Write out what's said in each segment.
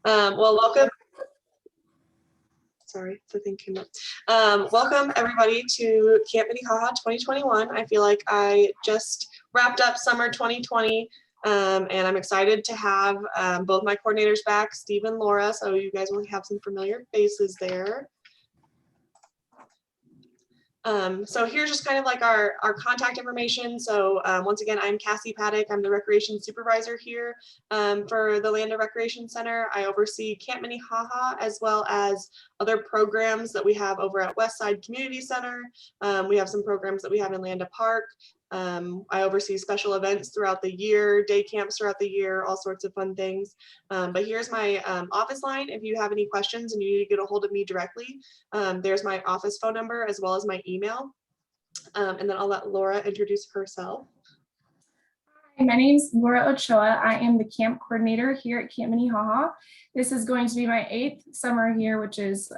Well, welcome. Sorry, the thing came up. Welcome everybody to Camp Minnehaha 2021. I feel like I just wrapped up summer 2020, and I'm excited to have both my coordinators back, Steve and Laura. So you guys will have some familiar faces there. So here's just kind of like our contact information. So once again, I'm Cassie Paddock. I'm the recreation supervisor here for the Land Recreation Center. I oversee Camp Minnehaha as well as other programs that we have over at Westside Community Center. We have some programs that we have in Landa Park. I oversee special events throughout the year, day camps throughout the year, all sorts of fun things. But here's my office line. If you have any questions and you need to get a hold of me directly, there's my office phone number as well as my email. And then I'll let Laura introduce herself. Hi, my name is Laura Ochoa. I am the camp coordinator here at Camp Minnehaha. This is going to be my 8th summer here, which is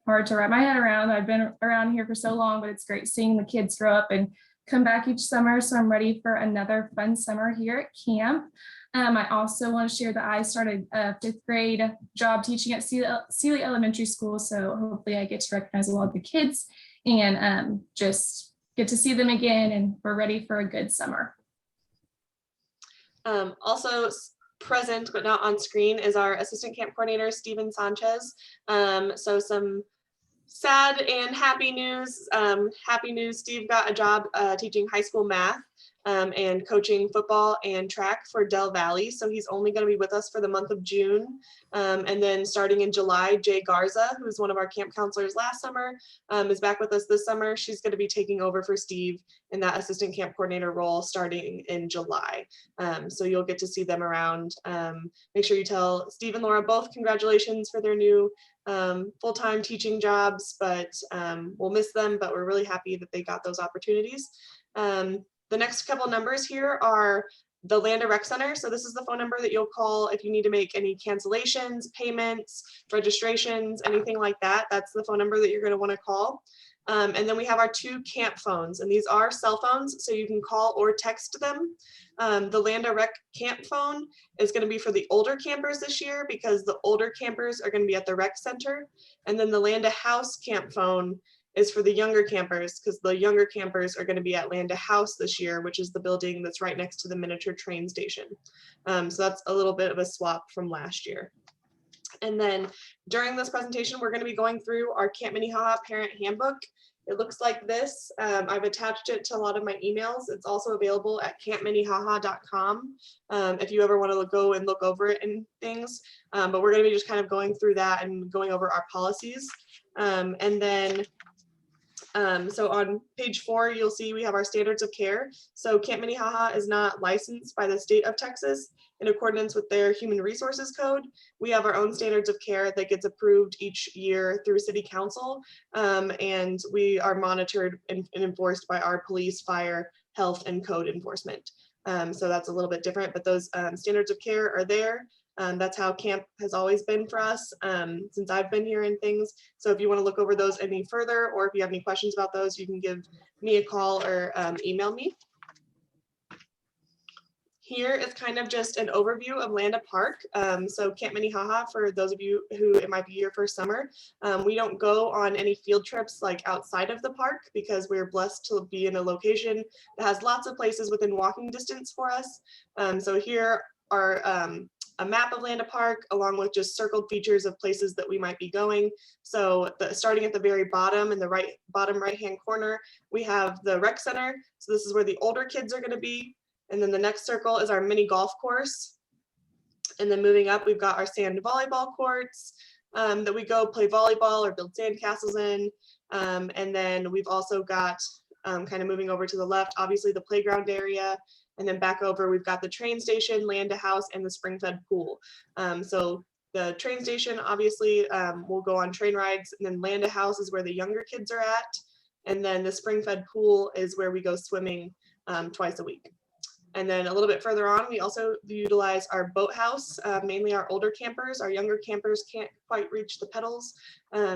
hard to wrap my head around. I've been around here for so long, but it's great seeing the kids grow up and come back each summer. So I'm ready for another fun summer here at camp. I also want to share that I started a 5th grade job teaching at Sealy Elementary School. So hopefully I get to recognize a lot of the kids and just get to see them again. And we're ready for a good summer. Also present but not on screen is our assistant camp coordinator, Steven Sanchez. So some sad and happy news. Happy news, Steve got a job teaching high school math and coaching football and track for Del Valley. So he's only going to be with us for the month of June. And then starting in July, Jay Garza, who's one of our camp counselors last summer, is back with us this summer. She's going to be taking over for Steve in that assistant camp coordinator role starting in July. So you'll get to see them around. Make sure you tell Steve and Laura both congratulations for their new full-time teaching jobs, but we'll miss them, but we're really happy that they got those opportunities. The next couple numbers here are the Land Rec Center. So this is the phone number that you'll call if you need to make any cancellations, payments, registrations, anything like that. That's the phone number that you're going to want to call. And then we have our 2 camp phones, and these are cell phones, so you can call or text them. The Landa Rec camp phone is going to be for the older campers this year because the older campers are going to be at the rec center. And then the Landa House camp phone is for the younger campers because the younger campers are going to be at Landa House this year, which is the building that's right next to the miniature train station. So that's a little bit of a swap from last year. And then during this presentation, we're going to be going through our Camp Minnehaha Parent Handbook. It looks like this. I've attached it to a lot of my emails. It's also available at campminnehaha.com if you ever want to go and look over it and things. But we're going to be just kind of going through that and going over our policies. And then so on page 4, you'll see we have our standards of care. So Camp Minnehaha is not licensed by the state of Texas in accordance with their human resources code. We have our own standards of care that gets approved each year through city council. And we are monitored and enforced by our police, fire, health, and code enforcement. So that's a little bit different, but those standards of care are there. That's how camp has always been for us since I've been here and things. So if you want to look over those any further, or if you have any questions about those, you can give me a call or email me. Here is kind of just an overview of Landa Park. So Camp Minnehaha, for those of you who it might be your first summer, we don't go on any field trips like outside of the park because we're blessed to be in a location that has lots of places within walking distance for us. So here are a map of Landa Park along with just circled features of places that we might be going. So starting at the very bottom in the bottom right hand corner, we have the rec center. So this is where the older kids are going to be. And then the next circle is our mini golf course. And then moving up, we've got our sand volleyball courts that we go play volleyball or build sand castles in. And then we've also got kind of moving over to the left, obviously the playground area. And then back over, we've got the train station, Landa House, and the spring-fed pool. So the train station, obviously, will go on train rides. And then Landa House is where the younger kids are at. And then the spring-fed pool is where we go swimming twice a week. And then a little bit further on, we also utilize our boathouse, mainly our older campers. Our younger campers can't quite reach the pedals,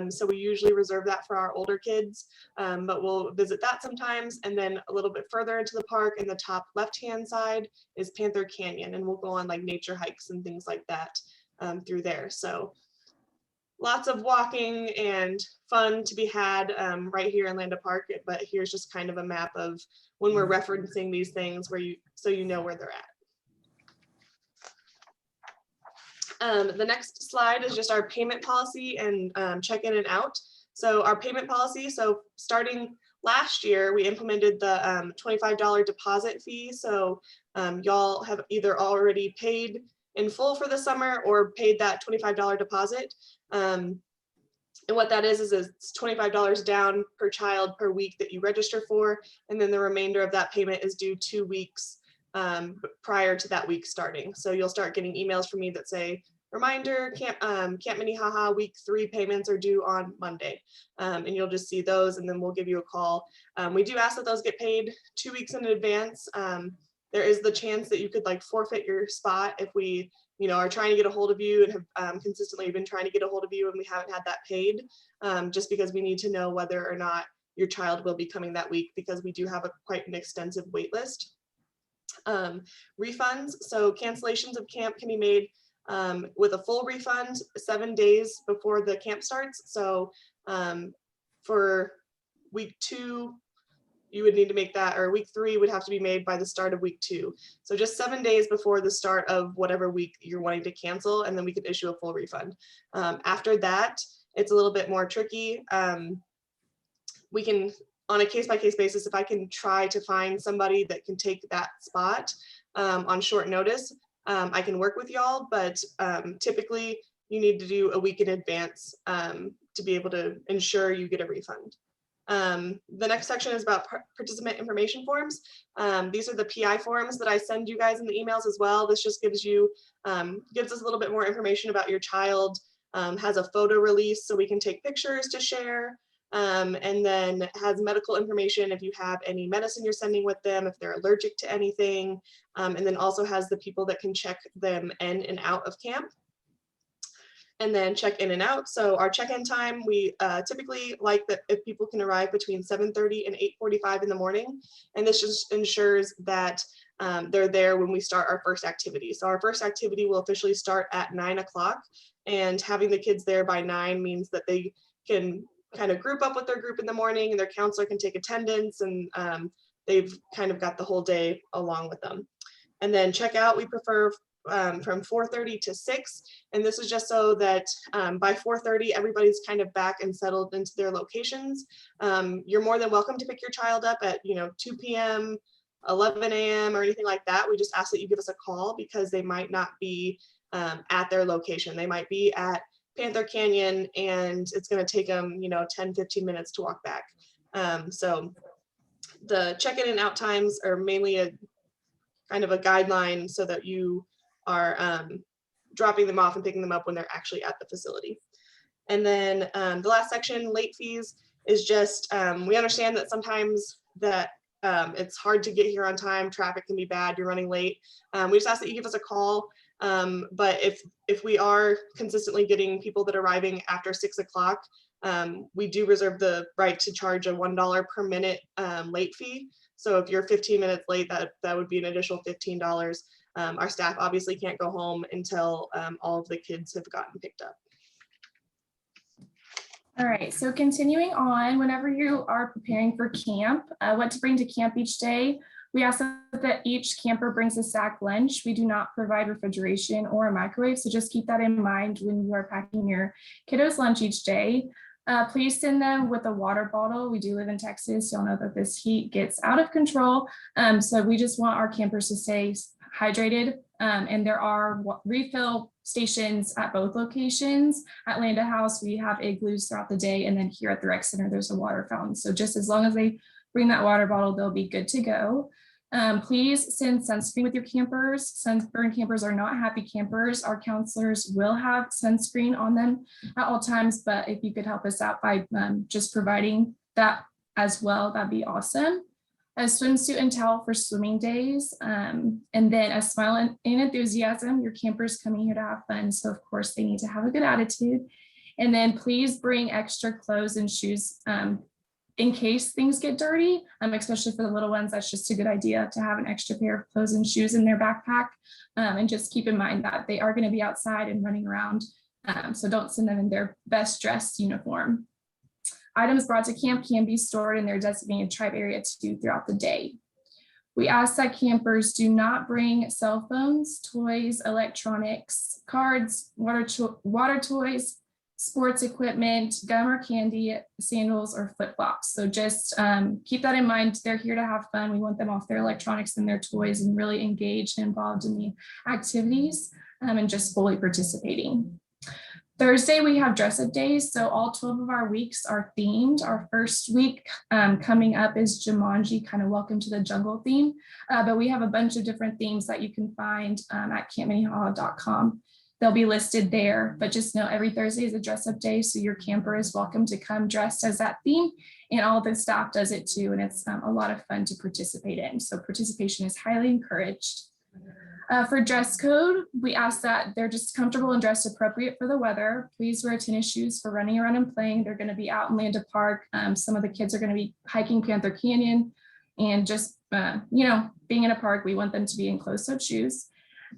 so we usually reserve that for our older kids, but we'll visit that sometimes. And then a little bit further into the park in the top left-hand side is Panther Canyon, and we'll go on like nature hikes and things like that. through there. So lots of walking and fun to be had right here in Landa Park, but here's just kind of a map of when we're referencing these things so you know where they're at. The next slide is just our payment policy and check-in and out. So our payment policy, so starting last year, we implemented the $25 deposit fee. So y'all have either already paid in full for the summer or paid that $25 deposit. And what that is it's $25 down per child per week that you register for. And then the remainder of that payment is due 2 weeks prior to that week starting. So you'll start getting emails from me that say, reminder, Camp Minnehaha week 3 payments are due on Monday. And you'll just see those and then we'll give you a call. We do ask that those get paid 2 weeks in advance. There is the chance that you could like forfeit your spot if we are trying to get a hold of you and have consistently been trying to get a hold of you and we haven't had that paid, just because we need to know whether or not your child will be coming that week, because we do have quite an extensive wait list. Refunds, so cancellations of camp can be made with a full refund 7 days before the camp starts. So for week 2, you would need to make that, or week 3 would have to be made by the start of week 2. So just 7 days before the start of whatever week you're wanting to cancel, and then we could issue a full refund. After that, it's a little bit more tricky. We can, on a case-by-case basis, if I can try to find somebody that can take that spot on short notice, I can work with y'all, but typically you need to do a week in advance to be able to ensure you get a refund. The next section is about participant information forms. These are the PI forms that I send you guys in the emails as well. This just gives us a little bit more information about your child, has a photo release so we can take pictures to share, and then has medical information if you have any medicine you're sending with them, if they're allergic to anything, and then also has the people that can check them in and out of camp. And then check in and out. So our check-in time, we typically like that if people can arrive between 7:30 and 8:45 in the morning. And this just ensures that they're there when we start our first activity. So our first activity will officially start at 9 o'clock, and having the kids there by 9 means that they can kind of group up with their group in the morning and their counselor can take attendance, and they've kind of got the whole day along with them. And then check out, we prefer from 4:30 to 6, and this is just so that by 4:30 everybody's kind of back and settled into their locations. You're more than welcome to pick your child up at 2 p.m., 11 a.m. or anything like that. We just ask that you give us a call because they might not be at their location. They might be at Panther Canyon and it's going to take them 10-15 minutes to walk back. So the check-in and out times are mainly a kind of a guideline so that you are dropping them off and picking them up when they're actually at the facility. And then the last section, late fees, is just we understand that sometimes that it's hard to get here on time, traffic can be bad, you're running late. We just ask that you give us a call, but if we are consistently getting people that are arriving after 6 o'clock, we do reserve the right to charge a $1 per minute late fee. So if you're 15 minutes late, that would be an additional $15. Our staff obviously can't go home until all of the kids have gotten picked up. All right, so continuing on, whenever you are preparing for camp, what to bring to camp each day, we ask that each camper brings a sack lunch. We do not provide refrigeration or a microwave, so just keep that in mind when you are packing your kiddos' lunch each day. Please send them with a water bottle. We do live in Texas, so you'll know that this heat gets out of control. So we just want our campers to stay hydrated, and there are refill stations at both locations. At Landa House, we have igloos throughout the day, and then here at the rec center, there's a water fountain. So just as long as they bring that water bottle, they'll be good to go. Please send sunscreen with your campers. Sunburned campers are not happy campers. Our counselors will have sunscreen on them at all times, but if you could help us out by just providing that as well, that'd be awesome. A swimsuit and towel for swimming days, and then a smile and enthusiasm. Your campers coming here to have fun, so of course they need to have a good attitude. And then please bring extra clothes and shoes in case things get dirty, especially for the little ones. That's just a good idea to have an extra pair of clothes and shoes in their backpack. And just keep in mind that they are going to be outside and running around. So don't send them in their best dressed uniform. Items brought to camp can be stored in their designated tribe area too throughout the day. We ask that campers do not bring cell phones, toys, electronics, cards, water toys, sports equipment, gum or candy, sandals, or flip-flops. So just keep that in mind. They're here to have fun. We want them off their electronics and their toys and really engaged and involved in the activities and just fully participating. Thursday, we have dress up days. So all 12 of our weeks are themed. Our first week coming up is Jumanji, kind of welcome to the jungle theme. But we have a bunch of different themes that you can find at campminnehaha.com. They'll be listed there, but just know every Thursday is a dress up day. So your camper is welcome to come dressed as that theme, and all the staff does it too. And it's a lot of fun to participate in. So participation is highly encouraged. For dress code, we ask that they're just comfortable and dressed appropriate for the weather. Please wear tennis shoes for running around and playing. They're going to be out in Landa Park. Some of the kids are going to be hiking Panther Canyon, and just, being in a park, we want them to be in closed-toed shoes.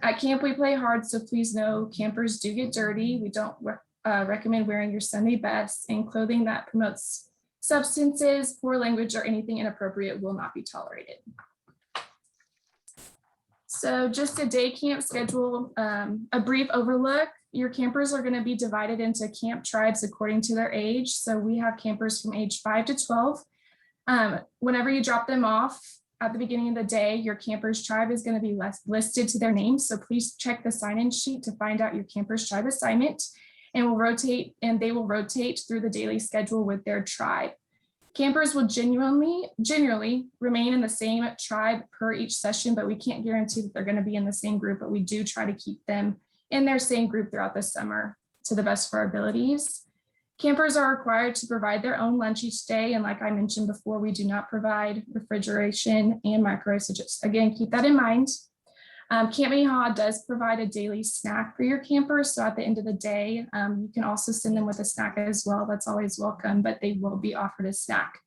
At camp, we play hard, so please know campers do get dirty. We don't recommend wearing your Sunday best, and clothing that promotes substances, poor language, or anything inappropriate will not be tolerated. So just a day camp schedule, a brief overlook. Your campers are going to be divided into camp tribes according to their age. So we have campers from age 5 to 12. Whenever you drop them off at the beginning of the day, your camper's tribe is going to be listed to their name. So please check the sign-in sheet to find out your camper's tribe assignment, and they will rotate through the daily schedule with their tribe. Campers will generally remain in the same tribe per each session, but we can't guarantee that they're going to be in the same group, but we do try to keep them in their same group throughout the summer to the best of our abilities. Campers are required to provide their own lunch each day, and like I mentioned before, we do not provide refrigeration and microwaves, so just again, keep that in mind. Camp Minnehaha does provide a daily snack for your campers. So at the end of the day, you can also send them with a snack as well. That's always welcome, but they will be offered a snack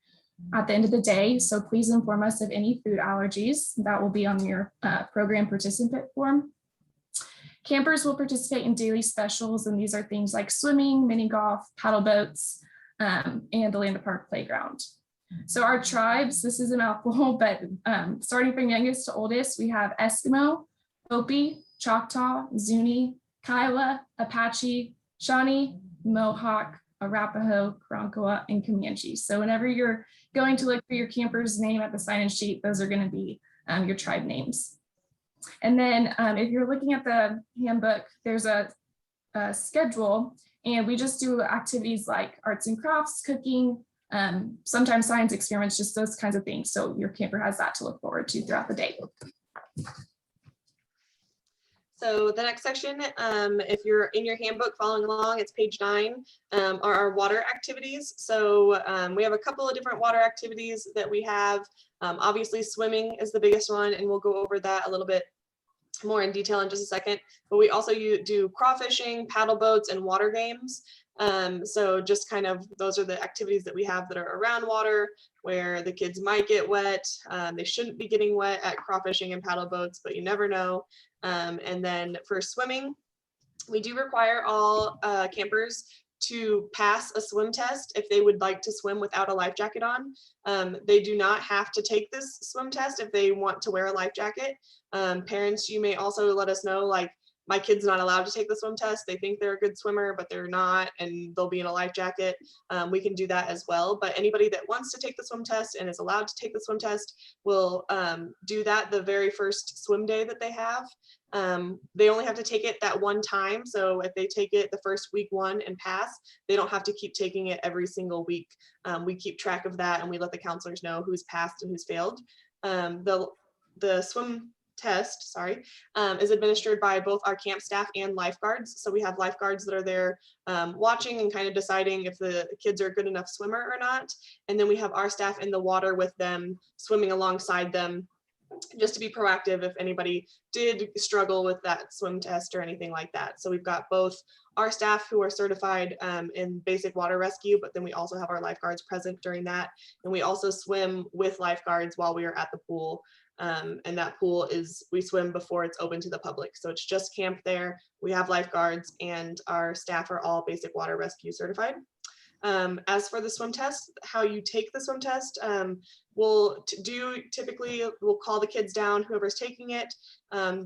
at the end of the day. So please inform us of any food allergies. That will be on your program participant form. Campers will participate in daily specials, and these are things like swimming, mini golf, paddle boats, and the Landa Park playground. So our tribes, this is a mouthful, but starting from youngest to oldest, we have Eskimo, Hopi, Choctaw, Zuni, Kiowa, Apache, Shawnee, Mohawk, Arapaho, Karankawa, and Comanche. So whenever you're going to look for your camper's name at the sign-in sheet, those are going to be your tribe names. And then if you're looking at the handbook, there's a schedule, and we just do activities like arts and crafts, cooking, sometimes science experiments, just those kinds of things. So your camper has that to look forward to throughout the day. So the next section, if you're in your handbook following along, it's page 9, are our water activities. So we have a couple of different water activities that we have. Obviously swimming is the biggest one, and we'll go over that a little bit more in detail in just a second. But we also do crawfishing, paddle boats, and water games. So just kind of, those are the activities that we have that are around water where the kids might get wet. They shouldn't be getting wet at crawfishing and paddle boats, but you never know. And then for swimming, we do require all campers to pass a swim test if they would like to swim without a life jacket on. They do not have to take this swim test if they want to wear a life jacket. Parents, you may also let us know, like, my kid's not allowed to take the swim test. They think they're a good swimmer, but they're not, and they'll be in a life jacket. We can do that as well. But anybody that wants to take the swim test and is allowed to take the swim test will do that the very first swim day that they have. They only have to take it that one time. So if they take it the first week 1 and pass, they don't have to keep taking it every single week. We keep track of that, and we let the counselors know who's passed and who's failed. The swim test, is administered by both our camp staff and lifeguards. So we have lifeguards that are there watching and kind of deciding if the kids are a good enough swimmer or not. And then we have our staff in the water with them, swimming alongside them, just to be proactive if anybody did struggle with that swim test or anything like that. So we've got both our staff who are certified in basic water rescue, but then we also have our lifeguards present during that. And we also swim with lifeguards while we are at the pool. And that pool is, we swim before it's open to the public. So it's just camp there. We have lifeguards and our staff are all basic water rescue certified. As for the swim test, how you take the swim test, typically we'll call the kids down, whoever's taking it.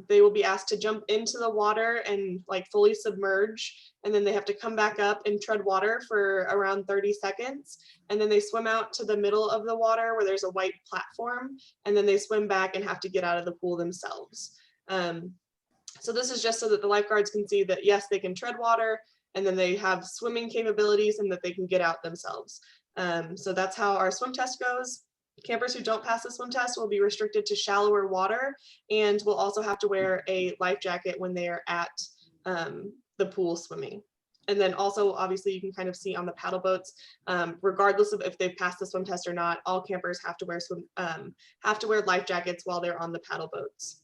They will be asked to jump into the water and like fully submerge, and then they have to come back up and tread water for around 30 seconds. And then they swim out to the middle of the water where there's a white platform, and then they swim back and have to get out of the pool themselves. So this is just so that the lifeguards can see that yes, they can tread water, and then they have swimming capabilities and that they can get out themselves. So that's how our swim test goes. Campers who don't pass the swim test will be restricted to shallower water and will also have to wear a life jacket when they are at the pool swimming. And then also, obviously, you can kind of see on the paddle boats, regardless of if they've passed the swim test or not, all campers have to wear life jackets while they're on the paddle boats.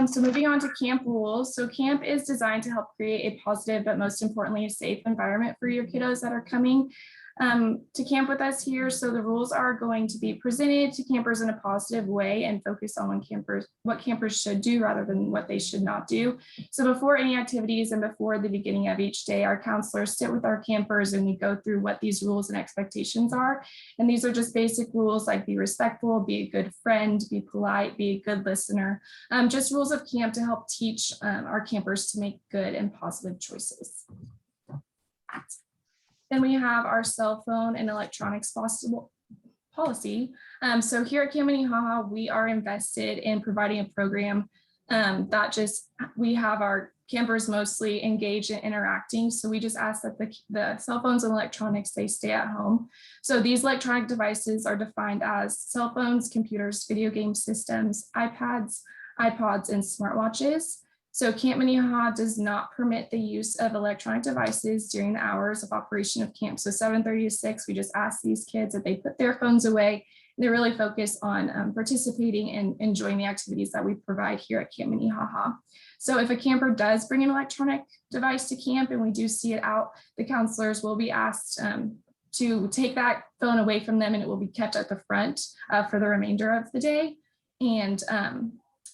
So moving on to camp rules. So camp is designed to help create a positive, but most importantly, a safe environment for your kiddos that are coming to camp with us here. So the rules are going to be presented to campers in a positive way and focus on what campers should do rather than what they should not do. So before any activities and before the beginning of each day, our counselors sit with our campers and we go through what these rules and expectations are. And these are just basic rules like be respectful, be a good friend, be polite, be a good listener, just rules of camp to help teach our campers to make good and positive choices. Then we have our cell phone and electronics policy. So here at Camp Minnehaha, we are invested in providing a program we have our campers mostly engaged in interacting. So we just ask that the cell phones and electronics, they stay at home. So these electronic devices are defined as cell phones, computers, video game systems, iPads, iPods, and smartwatches. So Camp Minnehaha does not permit the use of electronic devices during the hours of operation of camp. So 7:30 to 6, we just ask these kids that they put their phones away and they really focus on participating and enjoying the activities that we provide here at Camp Minnehaha. So if a camper does bring an electronic device to camp and we do see it out, the counselors will be asked to take that phone away from them and it will be kept at the front for the remainder of the day. And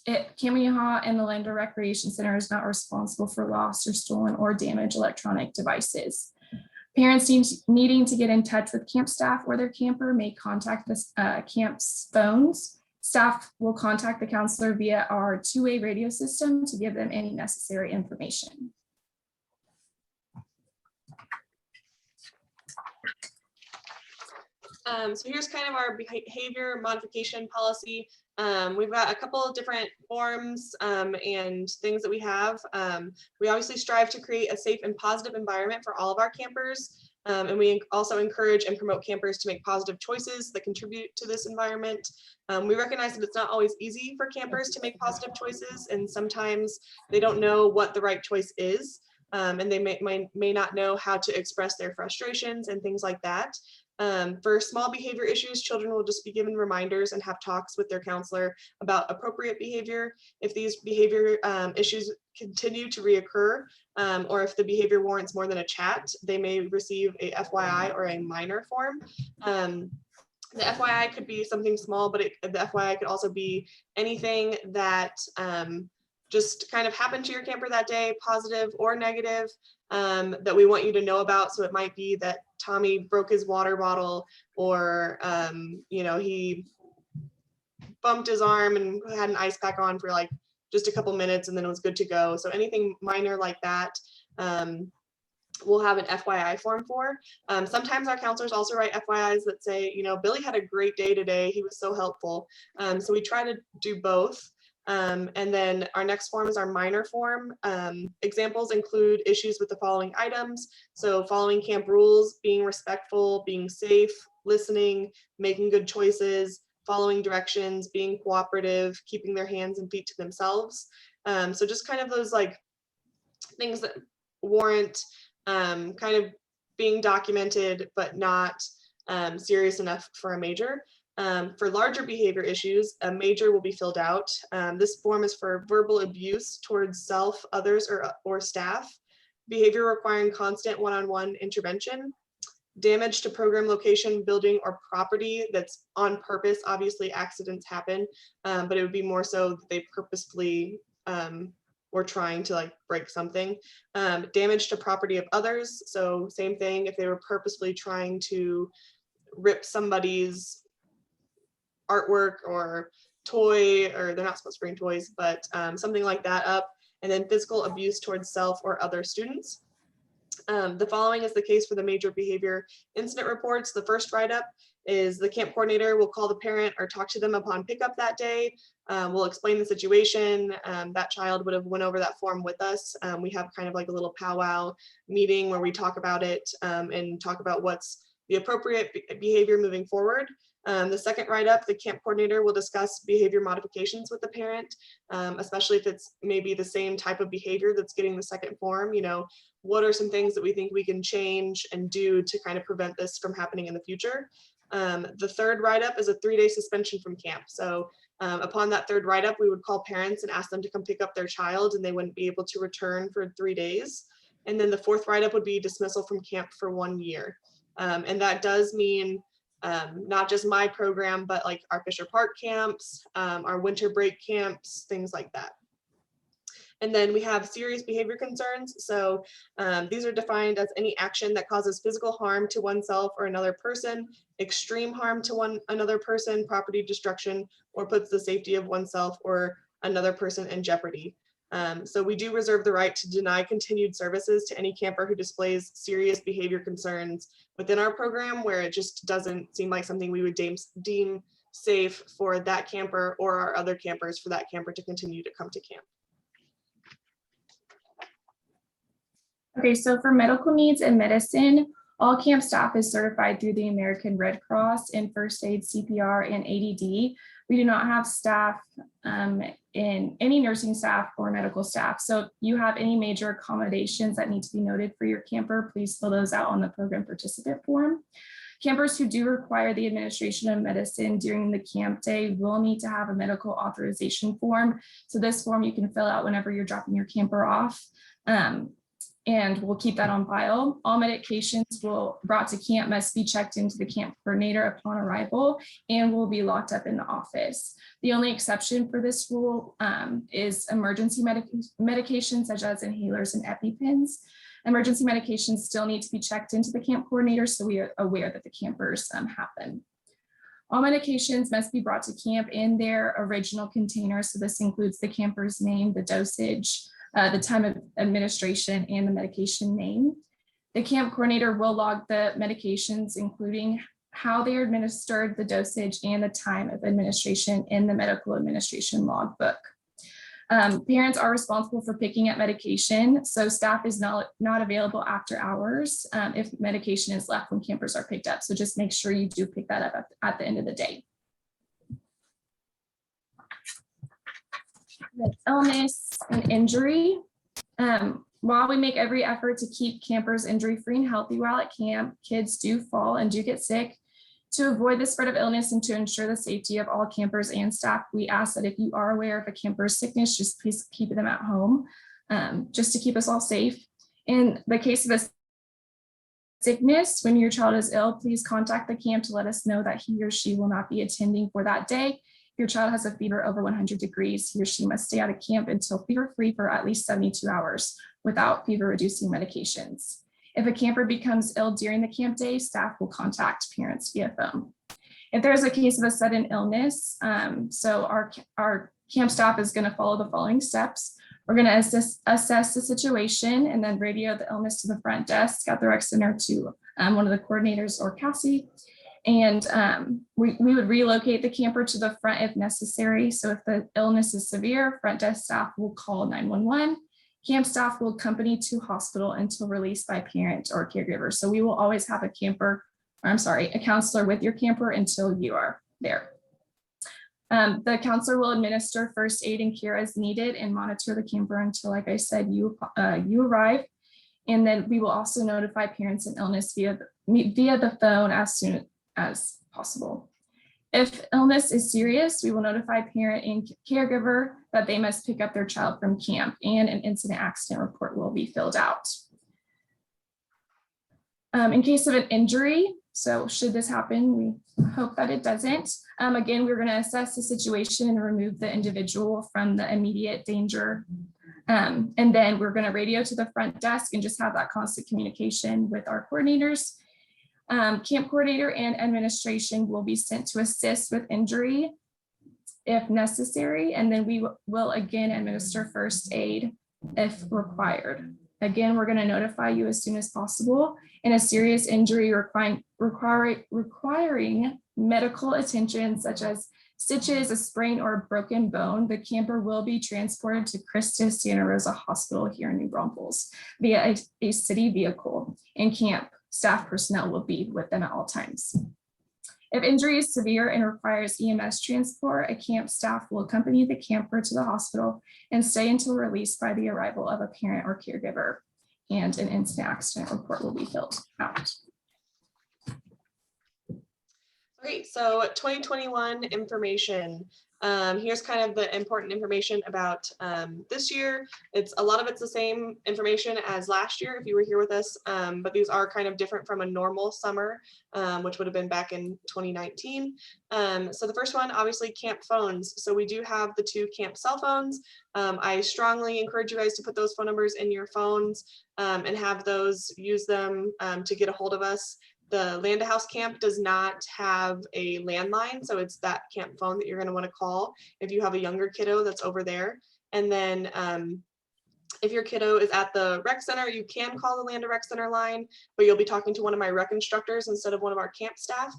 Camp Minnehaha and the Lander Recreation Center is not responsible for lost or stolen or damaged electronic devices. Parents needing to get in touch with camp staff or their camper may contact the camp's phones. Staff will contact the counselor via our two-way radio system to give them any necessary information. So here's kind of our behavior modification policy. We've got a couple of different forms and things that we have. We obviously strive to create a safe and positive environment for all of our campers. And we also encourage and promote campers to make positive choices that contribute to this environment. We recognize that it's not always easy for campers to make positive choices, and sometimes they don't know what the right choice is, and they may not know how to express their frustrations and things like that. For small behavior issues, children will just be given reminders and have talks with their counselor about appropriate behavior. If these behavior issues continue to reoccur, or if the behavior warrants more than a chat, they may receive a FYI or a minor form. The FYI could be something small, but the FYI could also be anything that just kind of happened to your camper that day, positive or negative, that we want you to know about. So it might be that Tommy broke his water bottle, or he bumped his arm and had an ice pack on for like just a couple minutes and then it was good to go. So anything minor like that, we'll have an FYI form for. Sometimes our counselors also write FYIs that say, Billy had a great day today. He was so helpful. So we try to do both. And then our next form is our minor form. Examples include issues with the following items. So following camp rules, being respectful, being safe, listening, making good choices, following directions, being cooperative, keeping their hands and feet to themselves. So just kind of those like things that warrant kind of being documented, but not serious enough for a major. For larger behavior issues, a major will be filled out. This form is for verbal abuse towards self, others, or staff, behavior requiring constant one-on-one intervention, damage to program location, building, or property that's on purpose. Obviously, accidents happen, but it would be more so that they purposefully were trying to like break something. Damage to property of others. So same thing, if they were purposefully trying to rip somebody's artwork or toy, or they're not supposed to bring toys, but something like that up. And then physical abuse towards self or other students. The following is the case for the major behavior incident reports. The first write-up is the camp coordinator will call the parent or talk to them upon pickup that day. We'll explain the situation. That child would have went over that form with us. We have kind of like a little powwow meeting where we talk about it and talk about what's the appropriate behavior moving forward. The second write-up, the camp coordinator will discuss behavior modifications with the parent, especially if it's maybe the same type of behavior that's getting the second form. You know, what are some things that we think we can change and do to kind of prevent this from happening in the future? The third write-up is a 3-day suspension from camp. So upon that third write-up, we would call parents and ask them to come pick up their child, and they wouldn't be able to return for 3 days. And then the fourth write-up would be dismissal from camp for 1 year. And that does mean not just my program, but like our Fisher Park camps, our winter break camps, things like that. And then we have serious behavior concerns. So these are defined as any action that causes physical harm to oneself or another person, extreme harm to another person, property destruction, or puts the safety of oneself or another person in jeopardy. So we do reserve the right to deny continued services to any camper who displays serious behavior concerns within our program, where it just doesn't seem like something we would deem safe for that camper or our other campers for that camper to continue to come to camp. Okay, so for medical needs and medicine, all camp staff is certified through the American Red Cross in first aid, CPR, and ADD. We do not have staff in any nursing staff or medical staff. So if you have any major accommodations that need to be noted for your camper, please fill those out on the program participant form. Campers who do require the administration of medicine during the camp day will need to have a medical authorization form. So this form you can fill out whenever you're dropping your camper off. And we'll keep that on file. All medications brought to camp must be checked into the camp coordinator upon arrival and will be locked up in the office. The only exception for this rule is emergency medications such as inhalers and EpiPens. Emergency medications still need to be checked into the camp coordinator, so we are aware that the campers have them. All medications must be brought to camp in their original container. So this includes the camper's name, the dosage, the time of administration, and the medication name. The camp coordinator will log the medications, including how they are administered, the dosage, and the time of administration in the medical administration logbook. Parents are responsible for picking up medication, so staff is not available after hours if medication is left when campers are picked up. So just make sure you do pick that up at the end of the day. Illness and injury. While we make every effort to keep campers injury-free and healthy while at camp, kids do fall and do get sick. To avoid the spread of illness and to ensure the safety of all campers and staff, we ask that if you are aware of a camper's sickness, just please keep them at home, just to keep us all safe. In the case of a sickness, when your child is ill, please contact the camp to let us know that he or she will not be attending for that day. If your child has a fever over 100 degrees, he or she must stay out of camp until fever-free for at least 72 hours without fever-reducing medications. If a camper becomes ill during the camp day, staff will contact parents via phone. If there's a case of a sudden illness, so our camp staff is going to follow the following steps. We're going to assess the situation and then radio the illness to the front desk at the rec center to one of the coordinators or Cassie. And we would relocate the camper to the front if necessary. So if the illness is severe, front desk staff will call 911. Camp staff will accompany to hospital until released by parent or caregiver. So we will always have a counselor with your camper until you are there. The counselor will administer first aid and care as needed and monitor the camper until, like I said, you arrive. And then we will also notify parents in illness via the phone as soon as possible. If illness is serious, we will notify parent and caregiver that they must pick up their child from camp, and an incident accident report will be filled out. In case of an injury, so should this happen, we hope that it doesn't. Again, we're going to assess the situation and remove the individual from the immediate danger. And then we're going to radio to the front desk and just have that constant communication with our coordinators. Camp coordinator and administration will be sent to assist with injury if necessary. And then we will again administer first aid if required. Again, we're going to notify you as soon as possible. In a serious injury requiring medical attention, such as stitches, a sprain, or a broken bone, the camper will be transported to Christus Santa Rosa Hospital here in New Braunfels via a city vehicle, and camp staff personnel will be with them at all times. If injury is severe and requires EMS transport, a camp staff will accompany the camper to the hospital and stay until released by the arrival of a parent or caregiver, and an incident accident report will be filled out. Okay, so 2021 information. Here's kind of the important information about this year. A lot of it's the same information as last year if you were here with us, but these are kind of different from a normal summer, which would have been back in 2019. So the first one, obviously, camp phones. So we do have the 2 camp cell phones. I strongly encourage you guys to put those phone numbers in your phones and have those, use them to get a hold of us. The Land House camp does not have a landline, so it's that camp phone that you're going to want to call if you have a younger kiddo that's over there. And then if your kiddo is at the rec center, you can call the Land Rec Center line, but you'll be talking to one of my rec instructors instead of one of our camp staff.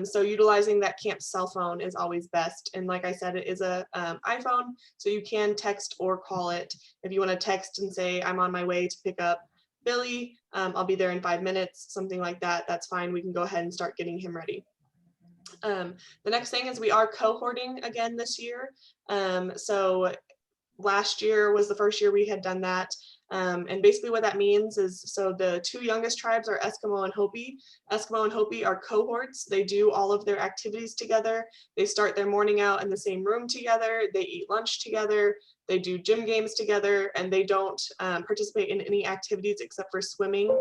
So utilizing that camp cell phone is always best. And like I said, it is a iPhone, so you can text or call it. If you want to text and say, I'm on my way to pick up Billy, I'll be there in 5 minutes, something like that, that's fine. We can go ahead and start getting him ready. The next thing is we are cohorting again this year. So last year was the first year we had done that. And basically what that means is, so the 2 youngest tribes are Eskimo and Hopi. Eskimo and Hopi are cohorts. They do all of their activities together. They start their morning out in the same room together. They eat lunch together. They do gym games together, and they don't participate in any activities except for swimming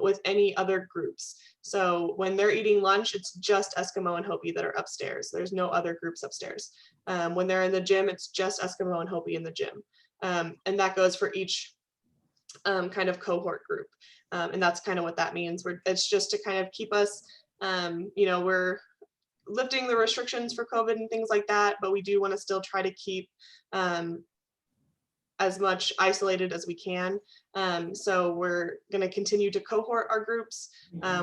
with any other groups. So when they're eating lunch, it's just Eskimo and Hopi that are upstairs. There's no other groups upstairs. When they're in the gym, it's just Eskimo and Hopi in the gym. And that goes for each kind of cohort group. And that's kind of what that means. It's just to kind of keep us, we're lifting the restrictions for COVID and things like that, but we do want to still try to keep as much isolated as we can. So we're going to continue to cohort our groups.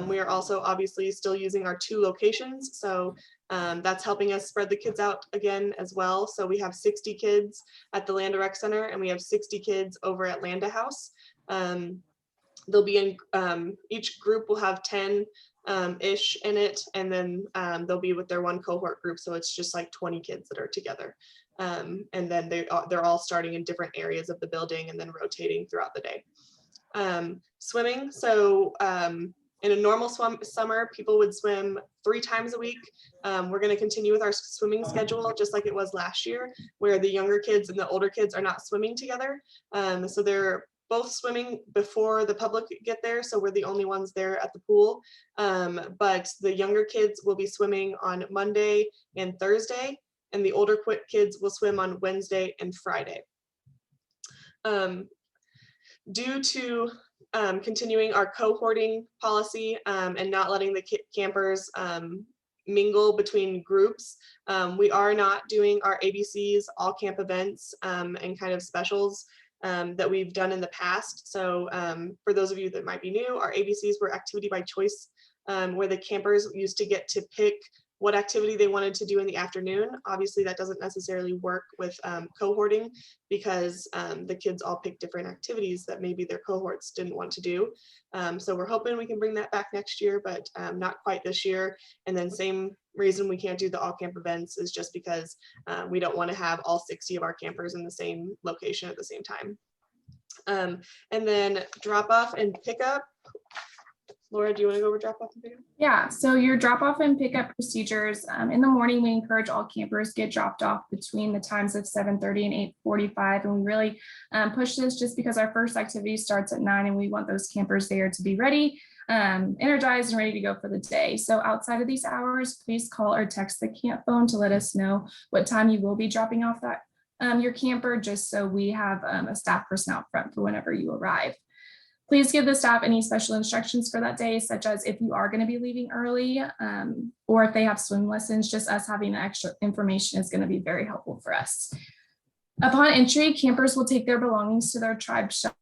We are also obviously still using our 2 locations. So that's helping us spread the kids out again as well. So we have 60 kids at the Land Rec Center, and we have 60 kids over at Landa House. They'll be in, each group will have 10 ish in it, and then they'll be with their 1 cohort group, so it's just like 20 kids that are together, and then they're all starting in different areas of the building and then rotating throughout the day. Swimming, so in a normal summer, people would swim 3 times a week. We're going to continue with our swimming schedule just like it was last year, where the younger kids and the older kids are not swimming together. So they're both swimming before the public get there, so we're the only ones there at the pool. But the younger kids will be swimming on Monday and Thursday, and the older kids will swim on Wednesday and Friday. Due to continuing our cohorting policy and not letting the campers mingle between groups, we are not doing our ABCs, all camp events, and kind of specials that we've done in the past. So for those of you that might be new, our ABCs were activity by choice, where the campers used to get to pick what activity they wanted to do in the afternoon. Obviously, that doesn't necessarily work with cohorting, because the kids all pick different activities that maybe their cohorts didn't want to do. So we're hoping we can bring that back next year, but not quite this year. And then same reason we can't do the all camp events is just because we don't want to have all 60 of our campers in the same location at the same time. And then drop off and pick up. Laura, do you want to go over drop off and pick up? Yeah, so your drop off and pickup procedures, in the morning, we encourage all campers get dropped off between the times of 7:30 and 8:45. And we really push this just because our first activity starts at 9 and we want those campers there to be ready, energized and ready to go for the day. So outside of these hours, please call or text the camp phone to let us know what time you will be dropping off that your camper, just so we have a staff person out front for whenever you arrive. Please give the staff any special instructions for that day, such as if you are going to be leaving early, or if they have swim lessons. Just us having extra information is going to be very helpful for us. Upon entry, campers will take their belongings to their tribe shelf.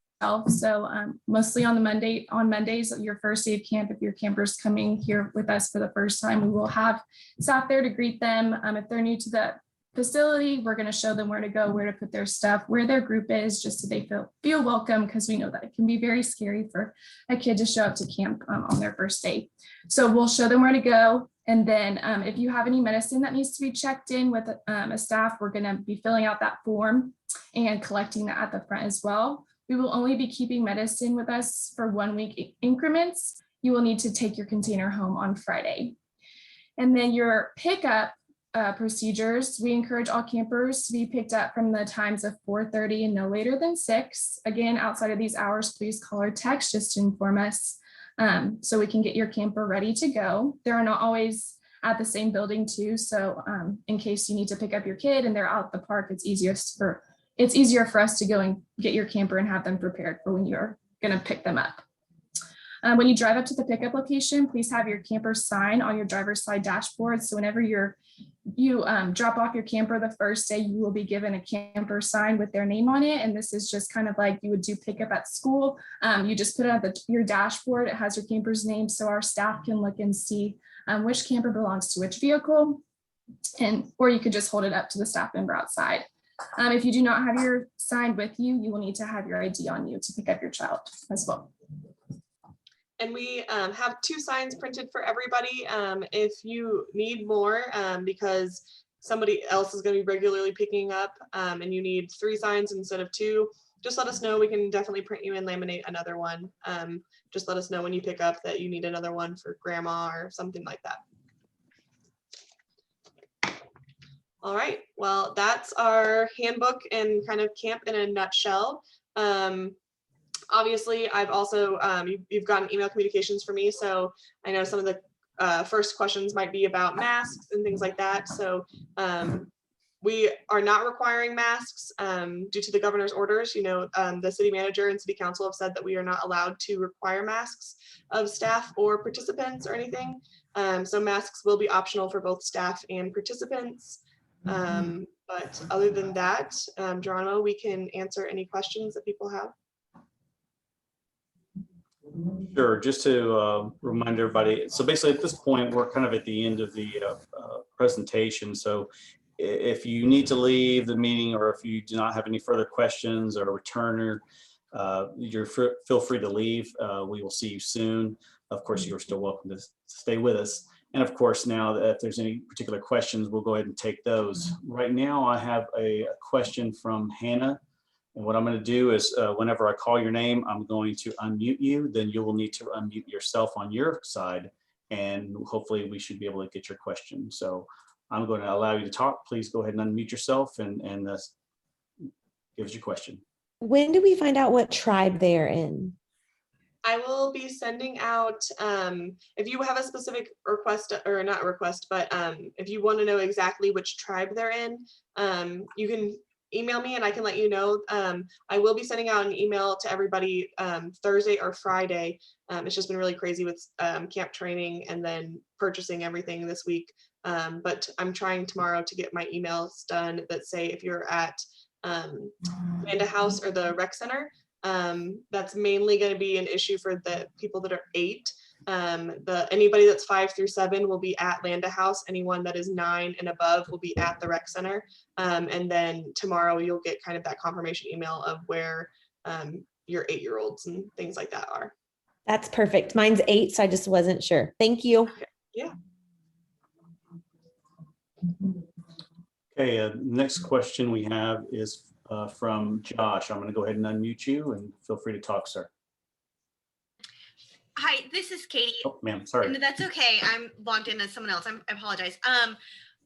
So mostly on Mondays, your first day of camp, if your camper's coming here with us for the first time, we will have staff there to greet them. If they're new to the facility, we're going to show them where to go, where to put their stuff, where their group is, just so they feel welcome, because we know that it can be very scary for a kid to show up to camp on their first day. So we'll show them where to go. And then if you have any medicine that needs to be checked in with a staff, we're going to be filling out that form and collecting that at the front as well. We will only be keeping medicine with us for 1 week increments. You will need to take your container home on Friday. And then your pickup procedures, we encourage all campers to be picked up from the times of 4:30 and no later than 6. Again, outside of these hours, please call or text just to inform us so we can get your camper ready to go. They're not always at the same building too, so in case you need to pick up your kid and they're out at the park, it's easier for us to go and get your camper and have them prepared for when you're going to pick them up. When you drive up to the pickup location, please have your camper sign on your driver's side dashboard. So whenever you drop off your camper the first day, you will be given a camper sign with their name on it. And this is just kind of like you would do pickup at school. You just put it on your dashboard. It has your camper's name, so our staff can look and see which camper belongs to which vehicle. Or you could just hold it up to the staff member outside. If you do not have your sign with you, you will need to have your ID on you to pick up your child as well. And we have 2 signs printed for everybody. If you need more, because somebody else is going to be regularly picking up and you need 3 signs instead of 2, just let us know. We can definitely print you and laminate another one. Just let us know when you pick up that you need another one for grandma or something like that. All right, well, that's our handbook and kind of camp in a nutshell. Obviously, I've also, you've gotten email communications for me, so I know some of the first questions might be about masks and things like that. So we are not requiring masks due to the governor's orders. You know, the city manager and city council have said that we are not allowed to require masks of staff or participants or anything. So masks will be optional for both staff and participants. But other than that, Geronimo, we can answer any questions that people have. Sure, just to remind everybody, so basically at this point, we're kind of at the end of the presentation. So if you need to leave the meeting, or if you do not have any further questions or returner, feel free to leave. We will see you soon. Of course, you're still welcome to stay with us. And of course, now that if there's any particular questions, we'll go ahead and take those. Right now, I have a question from Hannah. And what I'm going to do is whenever I call your name, I'm going to unmute you. Then you will need to unmute yourself on your side. And hopefully we should be able to get your question. So I'm going to allow you to talk. Please go ahead and unmute yourself and give us your question. When do we find out what tribe they are in? I will be sending out, if you have a specific request, or not request, but if you want to know exactly which tribe they're in, you can email me and I can let you know. I will be sending out an email to everybody Thursday or Friday. It's just been really crazy with camp training and then purchasing everything this week. But I'm trying tomorrow to get my emails done that say if you're at Minnehaha or the rec center, that's mainly going to be an issue for the people that are 8. Anybody that's 5 through 7 will be at Landa House. Anyone that is 9 and above will be at the rec center. And then tomorrow you'll get kind of that confirmation email of where your 8-year-olds and things like that are. That's perfect. Mine's 8, so I just wasn't sure. Thank you. Okay. Yeah. Okay, next question we have is from Josh. I'm going to go ahead and unmute you and feel free to talk, sir. Hi, this is Katie. Oh, ma'am, sorry. No, that's okay. I'm logged in as someone else. I apologize.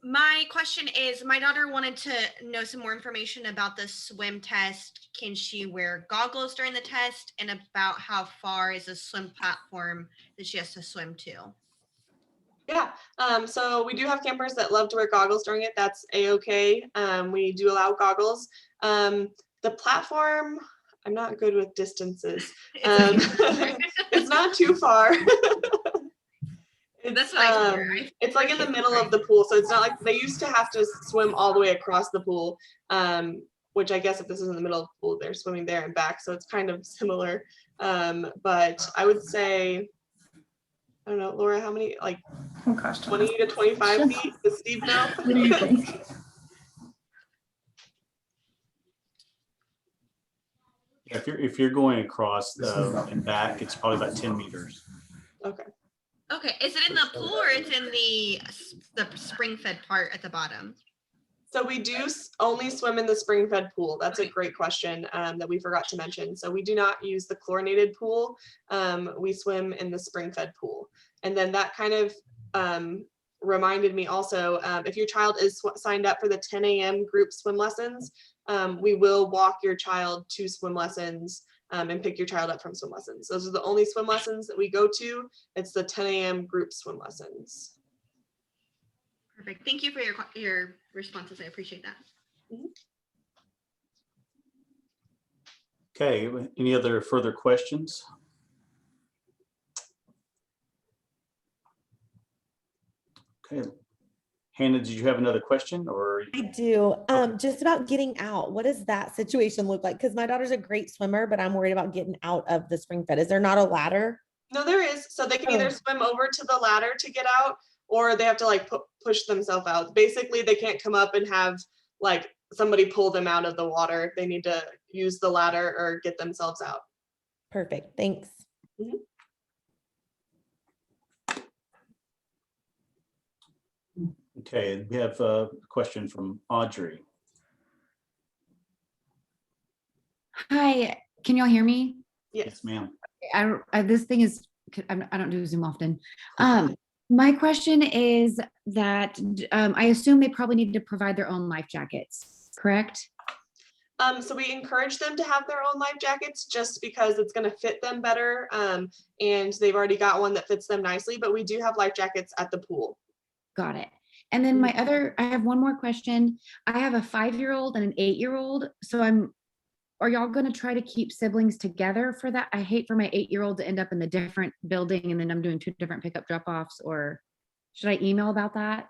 My question is, my daughter wanted to know some more information about the swim test. Can she wear goggles during the test? And about how far is the swim platform that she has to swim to? Yeah, so we do have campers that love to wear goggles during it. That's a-okay. We do allow goggles. The platform, I'm not good with distances. It's not too far. That's what I hear. It's like in the middle of the pool, so it's not like they used to have to swim all the way across the pool, which I guess if this is in the middle of the pool, they're swimming there and back, so it's kind of similar. But I would say, I don't know, Laura, how many, like Oh gosh. 20 to 25 feet? Does Steve know? What do you think? Yeah, if you're going across and back, it's probably about 10 meters. Okay. Okay, is it in the pool or it's in the spring-fed part at the bottom? So we do only swim in the spring-fed pool. That's a great question that we forgot to mention. So we do not use the chlorinated pool. We swim in the spring-fed pool. And then that kind of reminded me also, if your child is signed up for the 10 a.m. group swim lessons, we will walk your child to swim lessons and pick your child up from swim lessons. Those are the only swim lessons that we go to. It's the 10 a.m. group swim lessons. Perfect. Thank you for your responses. I appreciate that. Okay, any other further questions? Okay, Hannah, did you have another question or? I do. Just about getting out. What does that situation look like? Because my daughter's a great swimmer, but I'm worried about getting out of the spring fed. Is there not a ladder? No, there is. So they can either swim over to the ladder to get out, or they have to like push themselves out. Basically, they can't come up and have like somebody pull them out of the water. They need to use the ladder or get themselves out. Perfect. Thanks. Mhm. Okay, we have a question from Audrey. Hi, can y'all hear me? Yes. Ma'am. This thing is, I don't do Zoom often. My question is that I assume they probably need to provide their own life jackets, correct? So we encourage them to have their own life jackets just because it's going to fit them better. And they've already got one that fits them nicely, but we do have life jackets at the pool. Got it. And then I have one more question. I have a 5-year-old and an 8-year-old. So are y'all going to try to keep siblings together for that? I hate for my 8-year-old to end up in the different building and then I'm doing 2 different pickup drop-offs, or should I email about that?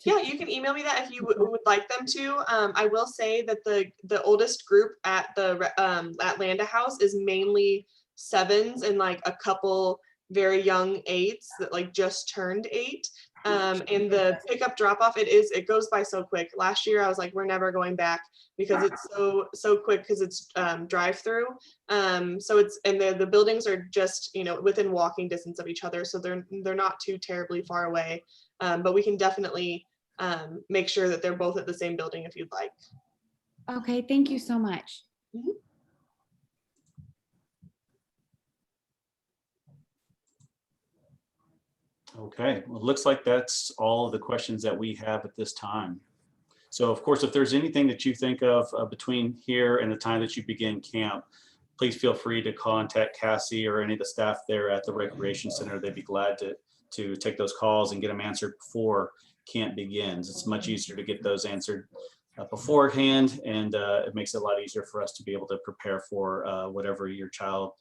Yeah, you can email me that if you would like them to. I will say that the oldest group at the Atlanta house is mainly 7s and like a couple very young 8s that like just turned 8. And the pickup drop off, it goes by so quick. Last year I was like, we're never going back because it's so quick because it's drive through. So it's, and the buildings are just, within walking distance of each other. So they're not too terribly far away. But we can definitely make sure that they're both at the same building if you'd like. Okay, thank you so much. Mm-hmm. Okay, well, it looks like that's all of the questions that we have at this time. So of course, if there's anything that you think of between here and the time that you begin camp, please feel free to contact Cassie or any of the staff there at the Recreation Center. They'd be glad to take those calls and get them answered before camp begins. It's much easier to get those answered beforehand, and it makes it a lot easier for us to be able to prepare for whatever your child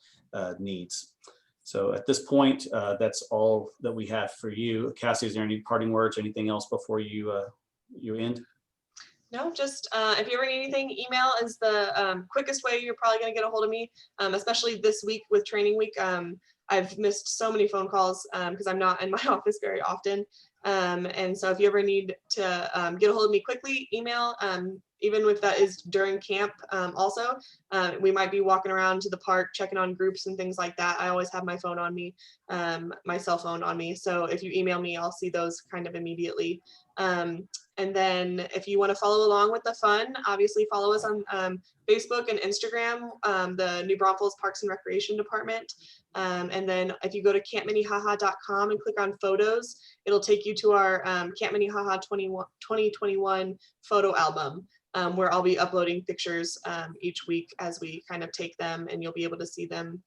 needs. So at this point, that's all that we have for you. Cassie, is there any parting words, anything else before you end? No, just if you ever need anything, email is the quickest way you're probably going to get a hold of me, especially this week with training week. I've missed so many phone calls because I'm not in my office very often. And so if you ever need to get a hold of me quickly, email. even if that is during camp. Also, we might be walking around to the park, checking on groups and things like that. I always have my phone on me, my cell phone on me. So if you email me, I'll see those kind of immediately. And then if you want to follow along with the fun, obviously follow us on Facebook and Instagram, the New Braunfels Parks and Recreation Department. And then if you go to campminnehaha.com and click on photos, it'll take you to our Camp Minnehaha 2021 photo album, where I'll be uploading pictures each week as we kind of take them, and you'll be able to see them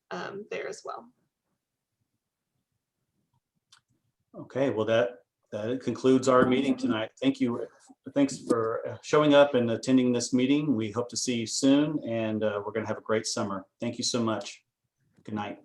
there as well. Okay, well, that concludes our meeting tonight. Thank you. Thanks for showing up and attending this meeting. We hope to see you soon, and we're going to have a great summer. Thank you so much. Good night.